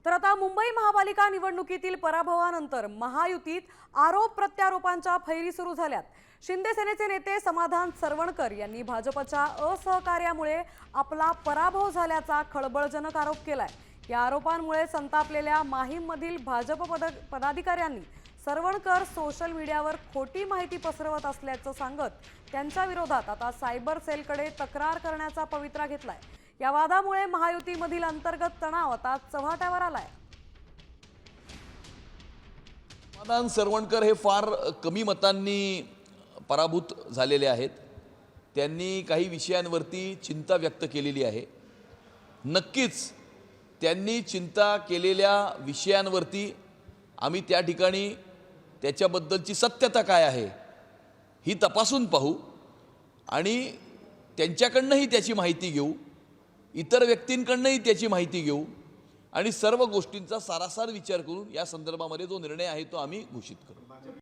तर आता मुंबई महापालिका निवडणुकीतील पराभवानंतर महायुतीत आरोप प्रत्यारोपांच्या फैरी सुरू झाल्यात। शिंदे सेनेचे नेते समाधान सरवणकर यांनी भाजपच्या असहकार्यामुळे आपला पराभव झाल्याचा खळबळजनक आरोप केलाय। या आरोपांमुळे संतापलेल्या माहीममधील भाजप पदाधिकाऱ्यांनी सरवणकर सोशल मीडियावर खोटी माहिती पसरवत असल्याचं सांगत त्यांच्या विरोधात आता सायबर सेलकडे तक्रार करण्याचा पवित्रा घेतलाय। या वादामुळे महायुतीमधील अंतर्गत तणाव आता चव्हाट्यावर आलाय। समाधान सरवणकर हे फार कमी मतांनी पराभूत झालेले आहेत। त्यांनी काही विषयांवरती चिंता व्यक्त केलेली आहे। नक्कीच त्यांनी चिंता केलेल्या विषयांवरती आम्ही त्या ठिकाणी त्याच्याबद्दलची सत्यता काय आहे ही तपासून पाहू आणि त्यांच्याकडनंही त्याची माहिती घेऊ, इतर व्यक्तींकडनंही त्याची माहिती घेऊ आणि सर्व गोष्टींचा सारासार विचार करून या संदर्भामध्ये जो निर्णय आहे तो आम्ही घोषित करू।